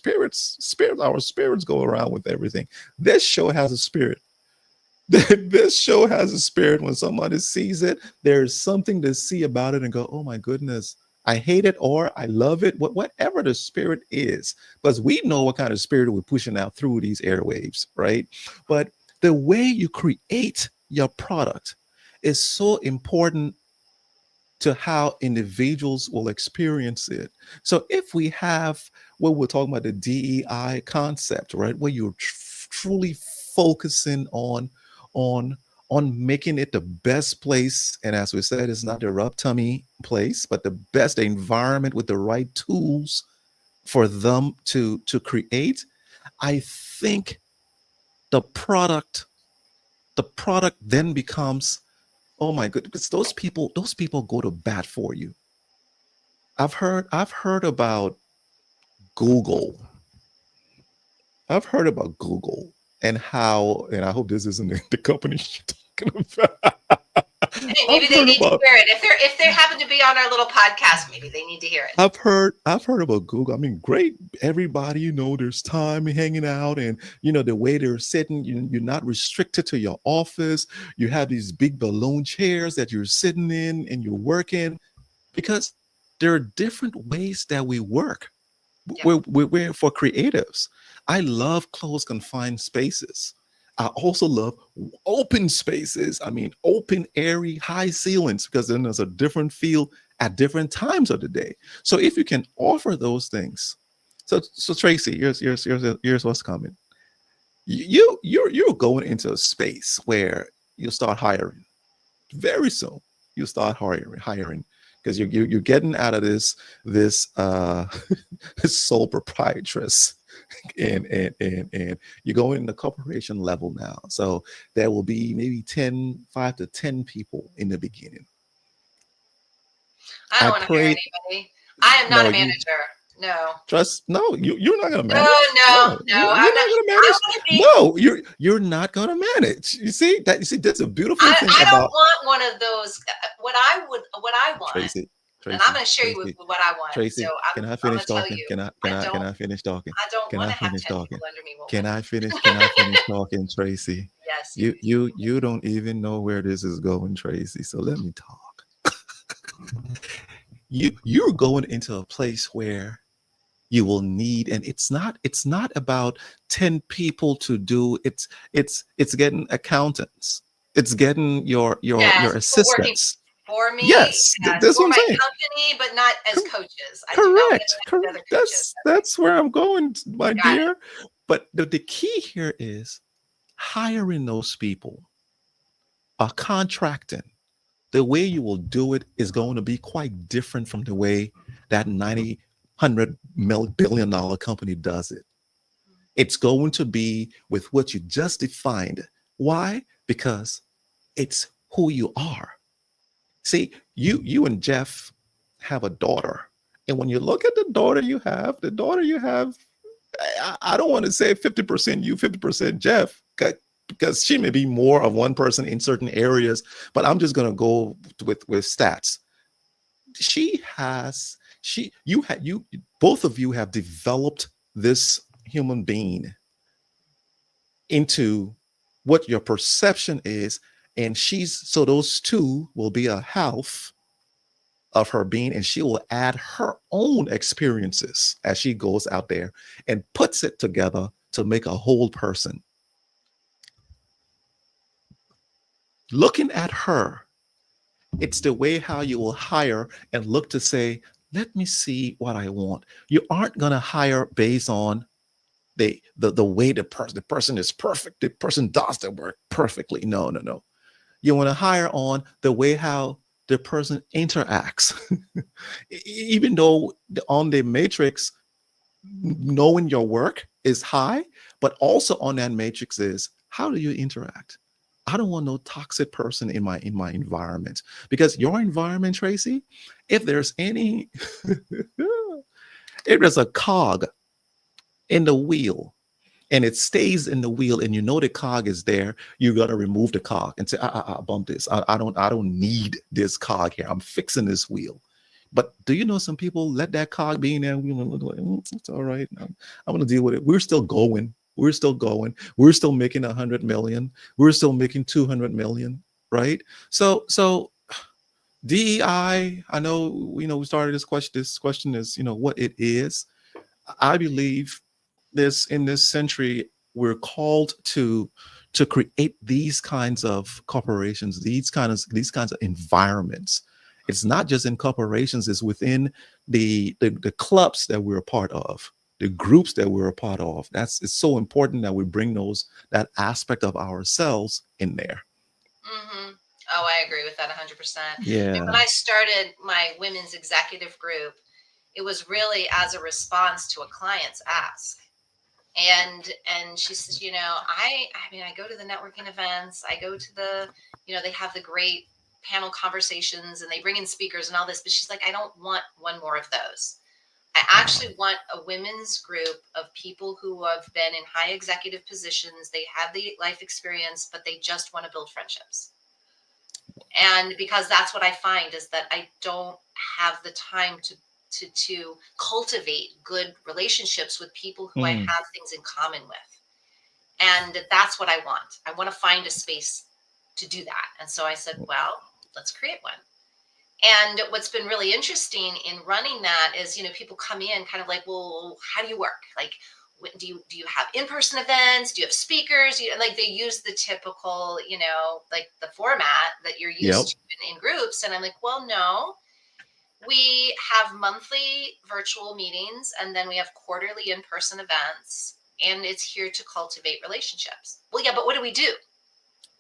our spirits go around with everything. This show has a spirit. This show has a spirit. When somebody sees it, there's something to see about it and go, oh my goodness, I hate it or I love it, whatever the spirit is, because we know what kind of spirit we're pushing out through these airwaves, right? But the way you create your product is so important to how individuals will experience it. So if we have what we're talking about, the DEI concept, right, where you're truly focusing on on making it the best place, and as we said, it's not the rub tummy place, but the best environment with the right tools for them to create. I think the product the product then becomes, oh my goodness, because those people go to bat for you. I've heard about Google. I've heard about Google and how, and I hope this isn't the company you're talking about. Hey, maybe I've they heard need to about hear it. If they happen to be on our little podcast, maybe they need to hear it. I've heard about Google. I mean, great. Everybody, there's time hanging out, and the way they're sitting. You're not restricted to your office. You have these big balloon chairs that you're sitting in, and you're working because there are different ways that we work. Yeah. We're for creatives. I love closed confined spaces. I also love open spaces. I mean, open, airy, high ceilings, because then there's a different feel at different times of the day. So if you can offer those things, so Traci, here's what's coming. You're going into a space where you'll start hiring very soon. You'll start hiring because you're getting out of this sole proprietress and you're going in the corporation level now. So there will be maybe 5 to 10 people in the beginning. I I don't want to hire prayed. anybody. I am not No, a you manager. No. trust. No, you're not gonna No, manage. no, No, no. you're I'm not. not gonna I manage. want to be. No, you're not gonna manage. You see that's a beautiful thing I don't about want one of those. What I want, Traci. and I'm Traci. going to share you with Traci. what I want. So Traci, can I I'm going finish to tell talking? you. Can I can I I can don't. I finish talking? I don't Can want I to have finish 10 talking? people under me, Can Wulwyn. I finish? Can I finish talking, Traci? Yes, You don't even know where this is going, Traci. So let me talk. You're going into a place where you will need, and it's not about 10 people to do it's getting accountants, it's getting your yes. People working assistants. for me, Yes, yes, that's what for I'm my saying. company, but not as Cor- coaches. I do not want Correct, to have correct. other coaches. That's where I'm going, my Got it. dear. But the key here is hiring those people, contracting. The way you will do it is going to be quite different from the way that 90 100 billion dollar company does it. It's going to be with what you just defined. Why? Because it's who you are. See, you and Jeff have a daughter. And when you look at the daughter you have, I don't want to say 50% you, 50% Jeff. because she may be more of one person in certain areas, but I'm just going to go with stats. She has, you, both of you have developed this human being into what your perception is. And so those two will be a half of her being, and she will add her own experiences as she goes out there and puts it together to make a whole person. Looking at her, it's the way how you will hire and look to say, let me see what I want. You aren't going to hire based on the way the person is perfect. The person does the work perfectly. No, no, no. You want to hire on the way how the person interacts. Even though on the matrix, knowing your work is high, but also on that matrix is how do you interact? I don't want no toxic person in my environment, because your environment, Traci, if there's any if there's a cog in the wheel and it stays in the wheel and you know the cog is there, you got to remove the cog and say, bump this. I don't need this cog here. I'm fixing this wheel. But do you know some people let that cog be in there? We look like, it's all right. I'm going to deal with it. We're still going. We're still going. We're still making 100 million. We're still making 200 million. Right. So DEI, I know, we started this question. This question is, what it is. I believe in this century, we're called to create these kinds of corporations, these kinds of environments. It's not just in corporations, it's within the clubs that we're a part of, the groups that we're a part of. It's so important that we bring that aspect of ourselves in there. Mm-hmm. Oh, I agree with that 100%. And when Yeah. I started my women's executive group, it was really as a response to a client's ask. And she says, I mean, I go to the networking events, I go to they have the great panel conversations and they bring in speakers and all this, but she's like, I don't want one more of those. I actually want a women's group of people who have been in high executive positions. They have the life experience, but they just want to build friendships. And because that's what I find is that I don't have the time to cultivate good relationships with people who I Mm. have things in common with. And that's what I want. I want to find a space to do that. And so I said, well, let's create one. And what's been really interesting in running that is, people come in kind of like, well, how do you work? Like, do you have in-person events? Do you have speakers? Like they use the typical, like the format that you're used Yep. to in groups. And I'm like, well, no, we have monthly virtual meetings and then we have quarterly in-person events, and it's here to cultivate relationships. Well, yeah, but what do we do?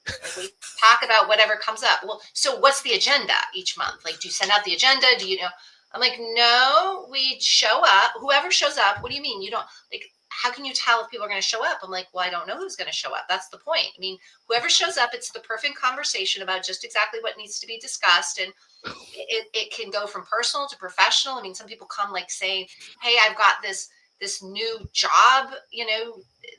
Like we talk about whatever comes up. Well, so what's the agenda each month? Like, do you send out the agenda? Do you know? I'm like, no, we show up. Whoever shows up. What do you mean? You don't like? How can you tell if people are going to show up? I'm like, well, I don't know who's going to show up. That's the point. I mean, whoever shows up, it's the perfect conversation about just exactly what needs to be discussed. And it can go from personal to professional. I mean, some people come like saying, hey, I've got this new job,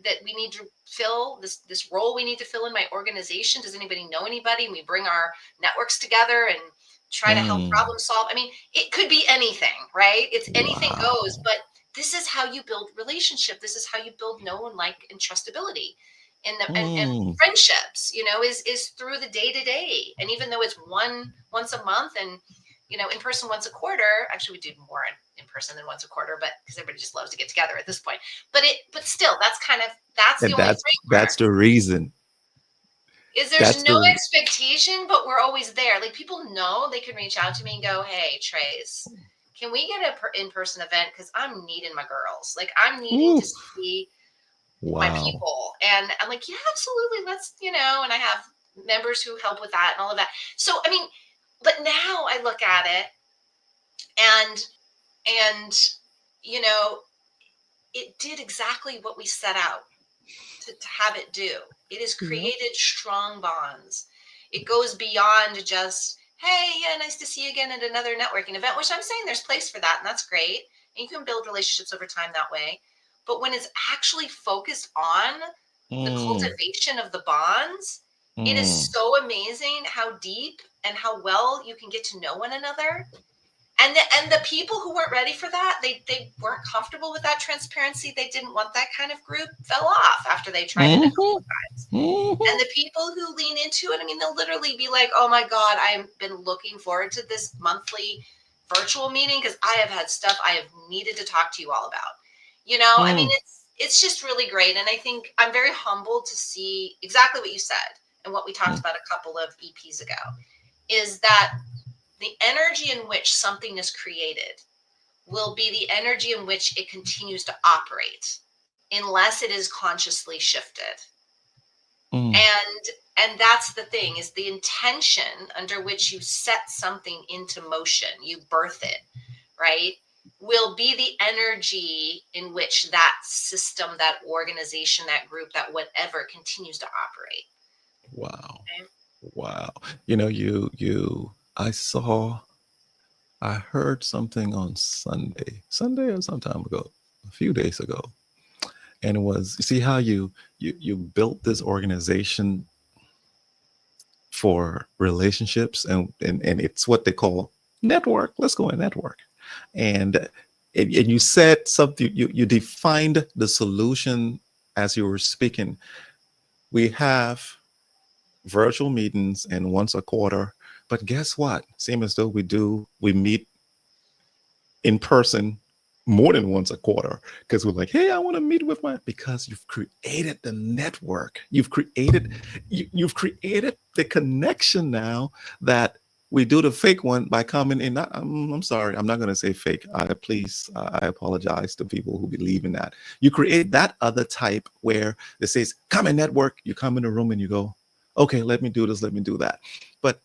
that we need to fill, this role we need to fill in my organization. Does anybody know anybody? And we bring our networks together and try to help Mm. problem solve. I mean, it could be anything, right? It's anything goes, Wow. but this is how you build relationship. This is how you build know and like and trustability. And Mm. friendships, is through the day to day. And even though it's once a month and in person once a quarter, actually we do more in person than once a quarter, but because everybody just loves to get together at this point. But still, that's the And only that's framework. the reason. Is there's That's no the expectation, but we're always there. Like people know they can reach out to me and go, "Hey, Trace, can we get a in-person event? Because I'm needing my girls. Like I'm needing to Ooh, see my wow. people." And I'm like, "Yeah, absolutely. Let's." And I have members who help with that and all of that. So I mean, but now I look at it and and you know it did exactly what we set out to have it do. It has Yep. created strong bonds. It goes beyond just, hey, yeah, nice to see you again at another networking event, which I'm saying there's place for that, and that's great. And you can build relationships over time that way. But when it's actually focused on the Mm, cultivation of the bonds, it is mm, so amazing how deep and how well you can get to know one another. And the people who weren't ready for that, they weren't comfortable with that transparency. They didn't want that kind of group, fell off after they tried it a couple mhm, of times. And mhm, the people who lean into it, I mean, they'll literally be like, oh my God, I've been looking forward to this monthly virtual meeting because I have had stuff I have needed to talk to you all about. You know, I mean, mm, it's just really great. And I think I'm very humbled to see exactly what you said and what we talked mm. about a couple of EPs ago is that the energy in which something is created will be the energy in which it continues to operate unless it is consciously shifted. Mm. And that's the thing is the intention under which you set something into motion, you birth it, right? Will be the energy in which that system, that organization, that group, that whatever continues to operate. Wow. Okay? Wow. I saw, I heard something on Sunday or some time ago, a few days ago. And it was, you see how you built this organization for relationships and it's what they call network. Let's go in network. And you said something, you defined the solution as you were speaking. We have virtual meetings and once a quarter. But guess what? Same as though we meet in person more than once a quarter because we're like, hey, I want to meet with my, because you've created the network. You've created the connection now that we do the fake one by coming in. I'm sorry, I'm not going to say fake. I apologize to people who believe in that. You create that other type where it says, come in network. You come in the room and you go, okay, let me do this, let me do that. But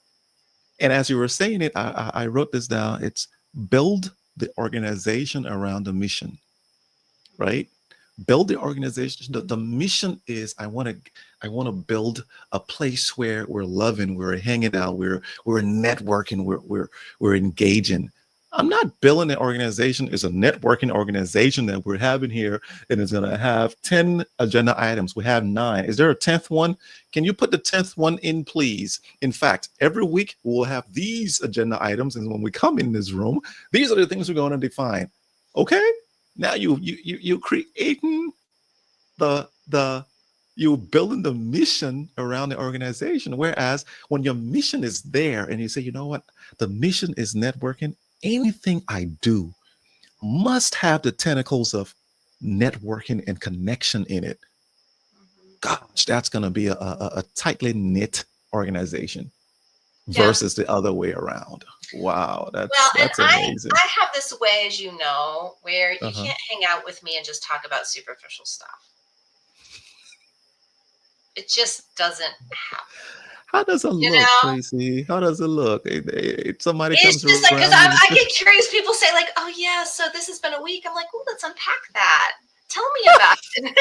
and as you were saying it, I wrote this down. It's build the organization around the mission, right? Build the organization. The mission is I want to build a place where we're loving, we're hanging out, we're networking, we're engaging. I'm not building an organization. It's a networking organization that we're having here, and it's going to have 10 agenda items. We have 9. Is there a 10th one? Can you put the 10th one in, please? In fact, every week we'll have these agenda items, and when we come in this room, these are the things we're going to define. Okay? Now you creating the you building the mission around the organization. Whereas when your mission is there and you say, you know what, the mission is networking, anything I do must have the tentacles of networking and connection in it. Mm-hmm. Gosh, that's going to be a tightly knit organization Yeah. versus the other way around. Wow, Well, and that's I amazing. I have this way, as you know, where you Uh-huh. can't hang out with me and just talk about superficial stuff. It just doesn't happen. How does it You look, know, Tracy? How does it look? Somebody it's comes just like because around you. I get curious. People say like, "Oh yeah, so this has been a week." I'm like, "Oh, let's unpack that. Tell me about it."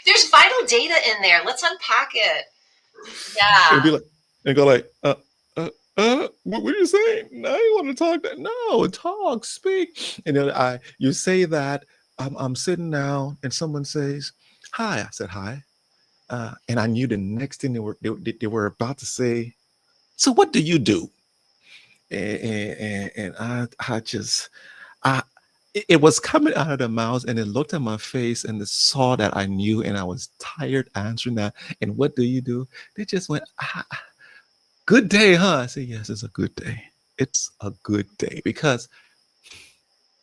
There's vital data in there. Let's unpack it. And Yeah. be like, and go like, what are you saying? No, you want to talk that? No, talk, speak. And then you say that I'm sitting down, and someone says, "Hi." I said, "Hi," and I knew the next thing they were about to say. So what do you do? And I just I it was coming out of the mouth, and it looked at my face and it saw that I knew, and I was tired answering that. And what do you do? They just went, good day, huh? I said, yes, it's a good day. It's a good day because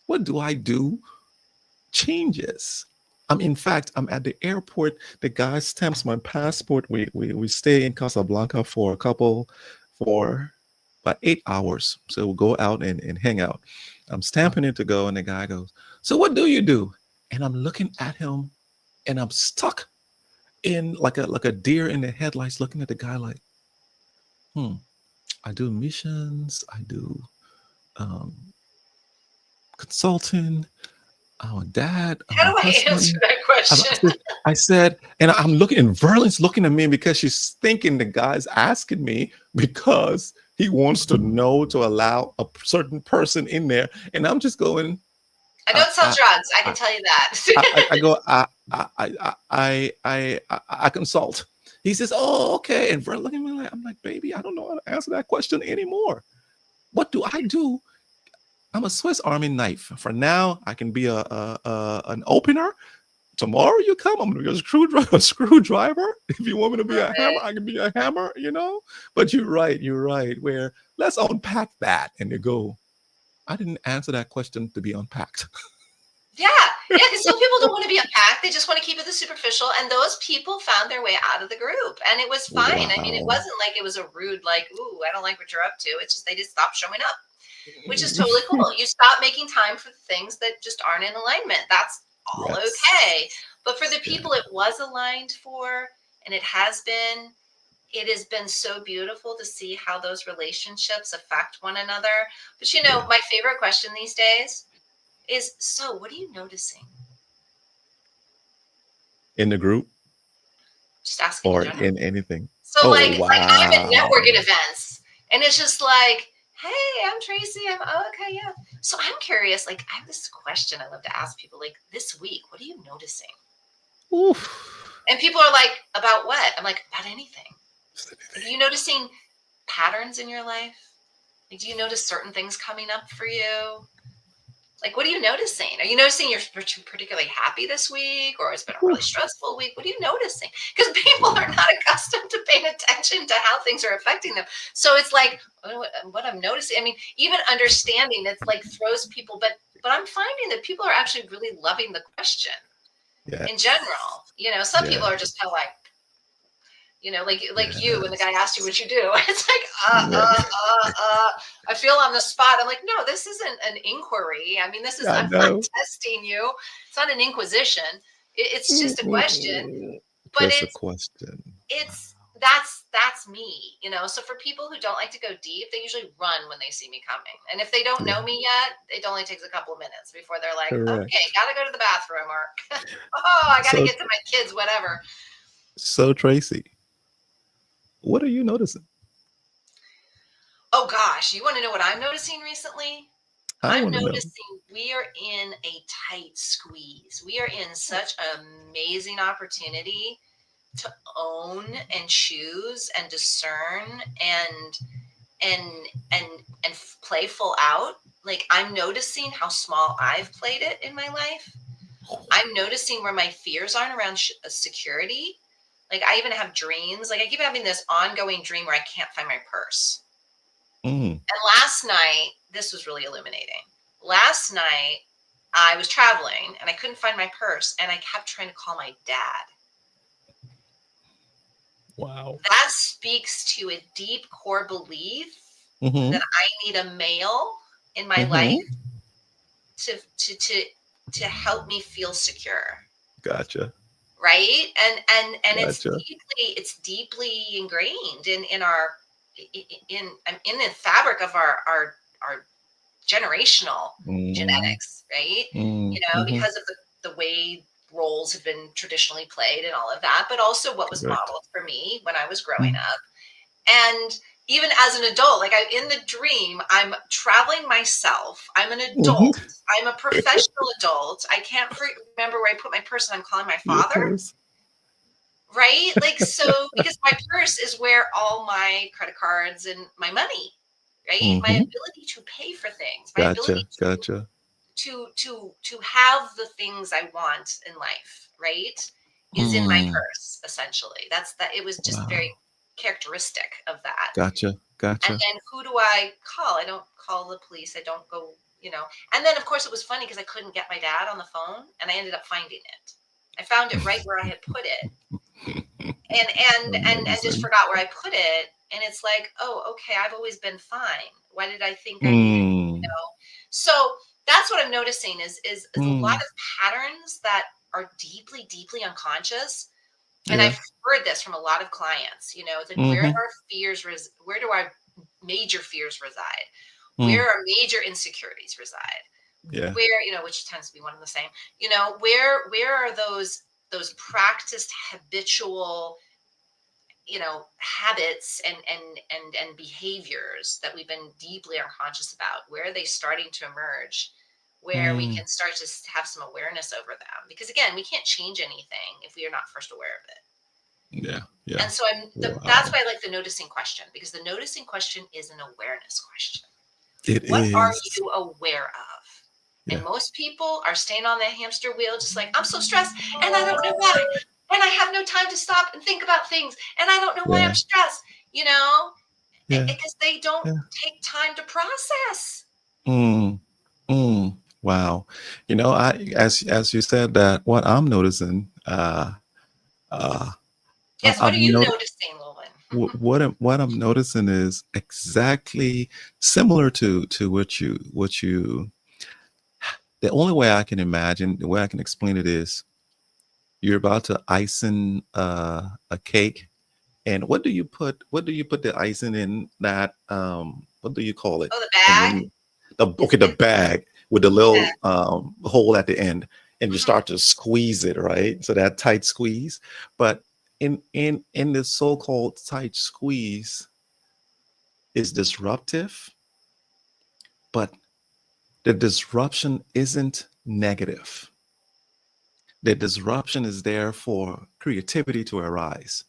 what do I do changes. In fact, I'm at the airport. The guy stamps my passport. We stay in Casablanca for about 8 hours. So we'll go out and hang out. I'm stamping it to go, and the guy goes, so what do you do? And I'm looking at him, and I'm stuck in like a deer in the headlights, looking at the guy like, hmm, I do missions, I do um, consulting. I'm a dad. I'm How a do I answer husband. that question? I said, and I'm looking, and Verlin's looking at me because she's thinking the guy's asking me because he wants to know to allow a certain person in there. And I'm just going, I I don't sell I drugs. I can I tell you that. I go, I consult. He says, "Oh, okay." And Brent looking at me like, I'm like, "Baby, I don't know how to answer that question anymore. What do I do? I'm a Swiss Army knife. For now, I can be a an opener. Tomorrow you come, I'm gonna be a screwdriver, a screwdriver. If you want me to be Love a hammer, it. I can be a hammer, you know." But you're right. Where let's unpack that and you go, I didn't answer that question to be unpacked. Yeah, yeah, because some people don't want to be unpacked. They just want to keep it the superficial. And those people found their way out of the group. And it was fine. I mean, it Wow. wasn't like it was a rude, like, ooh, I don't like what you're up to. It's just they just stopped showing up, which is totally cool. You stop making time for the things that just aren't in alignment. That's all okay. Yes. But for the Yeah. people it was aligned for, and it has been so beautiful to see how those relationships affect one another. But Yeah. my favorite question these days is, so what are you noticing? In the group Just asking in or general. in anything. So Oh like I'm at wow. networking events and it's just like, hey, I'm Tracy. Okay, yeah. So I'm curious, like I have this question I love to ask people, like this week, what are you noticing? Oof. And people are like, about what? I'm like, about anything. Like, are you noticing patterns in your life? Like, do you notice certain things coming up for you? Like, what are you noticing? Are you noticing you're particularly happy this week, or it's been a really Oof. stressful week? What are you noticing? Because people are Wow. not accustomed to paying attention to how things are affecting them. So it's like what I'm noticing. I mean, even understanding it's like throws people, but I'm finding that people are actually really loving the question in Yes. general. Some people are Yes. just kind of like, like you when the Yes. guy asked you what you do. It's like, Yeah. I feel on the spot. I'm like, no, this isn't an inquiry. I mean, I I'm not know. testing you. It's not an inquisition. It's just a question, but Just a question. it's that's me. So for people who don't like to go deep, they usually run when they see me coming. And if they don't Yeah. know me yet, it only takes a couple of minutes before they're like, okay, Correct. gotta go to the bathroom, or oh, I gotta So get to my kids, whatever. Tracy, what are you noticing? Oh gosh, you want to know what I'm noticing recently? I I'm want to know. noticing we are in a tight squeeze. We are in such an amazing opportunity to own and choose and discern and and and play full out. Like I'm noticing how small I've played it in my life. I'm noticing where my fears aren't around security. Like I even have dreams. Like I keep having this ongoing dream where I can't find my purse. Mm. And last night, this was really illuminating. Last night, I was traveling and I couldn't find my purse, and I kept trying to call my dad. Wow. That speaks to a deep core belief Mm-hmm. that I need a male in my life Mm-hmm. to to to to help me feel secure, Gotcha. right? And Gotcha. it's deeply ingrained in our in the fabric of our generational Mm-hmm. genetics, right? Mm-hmm. Because of the way roles have been traditionally played and all of that, but also what was Correct. modeled for me when I was growing Mm. up. And even as an adult, like in the dream, I'm traveling myself. I'm an Mm-hmm. adult. I'm a professional adult. I can't remember where I put my purse, and I'm calling my Your father, purse. right? Like, so because my purse is where all my credit cards and my money, right? My Mm-hmm. ability to pay for things, my ability Gotcha. Gotcha. to have the things I want in life, right? Is in my Mm. purse, essentially. That's that. It was just very Wow. characteristic of that. Gotcha. And Gotcha. then who do I call? I don't call the police. I don't go. And then of course it was funny because I couldn't get my dad on the phone, and I ended up finding it. I found it right where I had put it, and just Amazing. forgot where I put it. And it's like, oh, okay, I've always been fine. Why did I think I needed, Mm. So that's what I'm noticing is a lot Mm. of patterns that are deeply, deeply unconscious. And Yeah. I've heard this from a lot of clients, it's like Mm-hmm. where do our major fears reside? Mm. Where our major insecurities reside? Yeah. Where, which tends to be one and the same, where are those practiced habitual habits and behaviors that we've been deeply unconscious about? Where are they starting to emerge? where we Mm, can start to have some awareness over them. Because again, we can't change anything if we are not first aware of it. yeah, yeah. And so that's Wow. why I like the noticing question, because the noticing question is an awareness question. It What are is. you aware of? And Yeah, most people are staying on that hamster wheel, just like, I'm so stressed and I don't know why. And I have no time to stop and think about things. And I don't know why I'm yeah, stressed, yeah, because they don't yeah. take time to process. Mm, mm. Wow. As you said that, what I'm noticing, uh, Yes, what I've are you noticed. noticing, Wulwyn? What I'm noticing is exactly similar to what you. The only way I can imagine, the way I can explain it is, you're about to icing a cake, and what do you put the icing in that, what do you call it? Oh, the And bag then the is okay, the in bag with the that. little hole at the end, and you Mhm. start to squeeze it, right? So that tight squeeze. But in this so-called tight squeeze is disruptive, but the disruption isn't negative. The disruption is there for creativity to arise.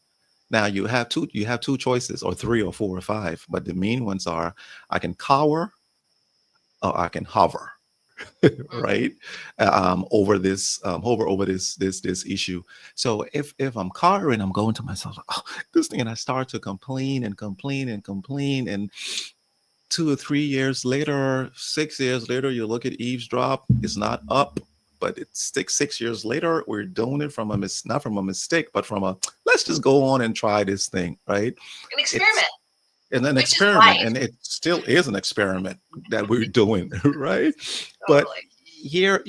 Now you have two choices, or three or four or five, but the main ones are, I can cower or I can hover, Mhm. right? Over this issue. So if I'm cowering, I'm going to myself, oh, this thing, and I start to complain and complain and complain, and 2 or 3 years later, 6 years later, you look at eavesdrop, it's not up, but it's 6 years later, we're doing it from not from a mistake, but from a, let's just go on and try this thing, right? An It's experiment, an which is experiment, life. and it still is an experiment that we're doing, right? But Totally. here's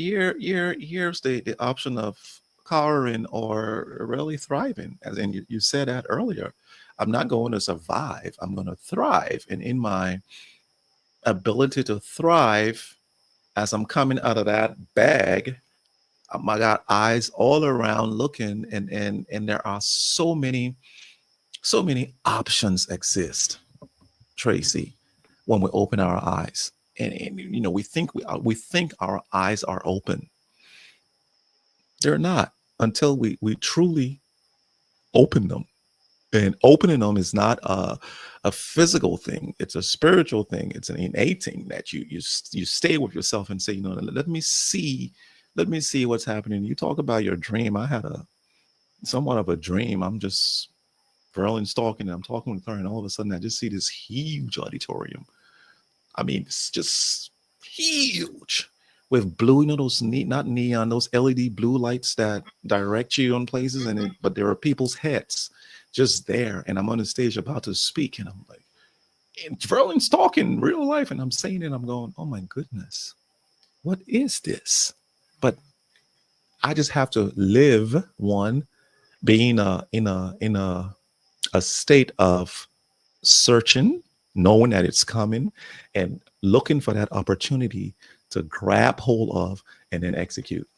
the option of cowering or really thriving. As in, you said that earlier. I'm not going to survive, I'm going to thrive. And in my ability to thrive, as I'm coming out of that bag, I got eyes all around looking, and there are so many options exist, Traci, when we open our eyes. And we think our eyes are open. They're not, until we truly open them. And opening them is not a physical thing, it's a spiritual thing, it's an innate thing, that you stay with yourself and say, let me see what's happening. You talk about your dream. I had a somewhat of a dream. I'm just Berlin stalking, and I'm talking with her, and all of a sudden I just see this huge auditorium. I mean, it's just huge, with blue, those not neon, those LED blue lights that direct you on places, but there are people's heads just there, and I'm on the stage about to speak, and I'm like, and Verlin's talking real life, and I'm saying it, I'm going, oh my goodness, what is this? But I just have to live, one, being in a state of searching, knowing that it's coming, and looking for that opportunity to grab hold of and then execute.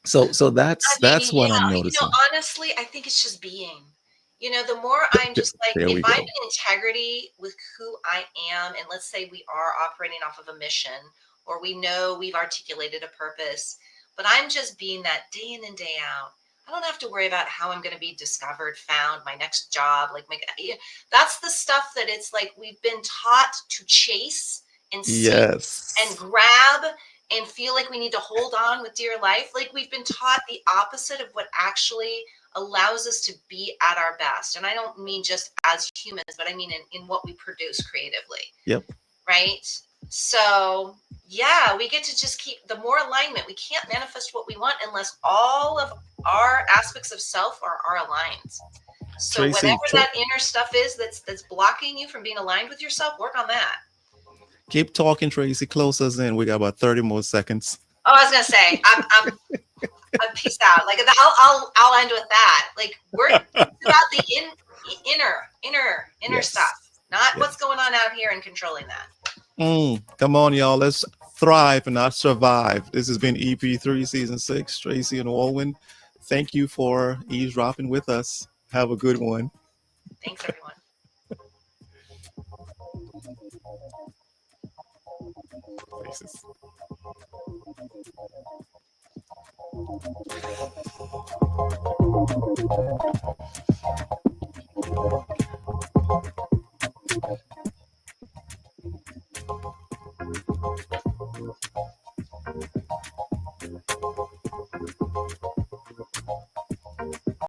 So I that's mean, what I'm yeah, noticing. honestly, I think it's just being. The more I'm just like, There if we I'm go. in integrity with who I am, and let's say we are operating off of a mission, or we know we've articulated a purpose, but I'm just being that day in and day out. I don't have to worry about how I'm going to be discovered, found, my next job. Like, that's the stuff that it's like we've been taught to chase and seek and Yes. grab and feel like we need to hold on with dear life. Like, we've been taught the opposite of what actually allows us to be at our best. And I don't mean just as humans, but I mean in what we produce creatively, Yep. right? So, yeah, we get to just keep the more alignment. We can't manifest what we want unless all of our aspects of self are aligned. So, Traci, whatever that inner stuff is that's blocking you from being aligned with yourself, work on that. keep talking, Tracy. Close us in. We got about 30 more seconds. Oh, I was gonna say, I'm peace out. Like, I'll end with that. Like, it's about the inner stuff, Yes. not what's Yes. going on out here, and controlling that. Come on, y'all. Let's thrive and not survive. This has been EP3 Season 6. Traci and Wulwyn, thank you for eavesdropping with us. Have a good one. Thanks, everyone. Faces.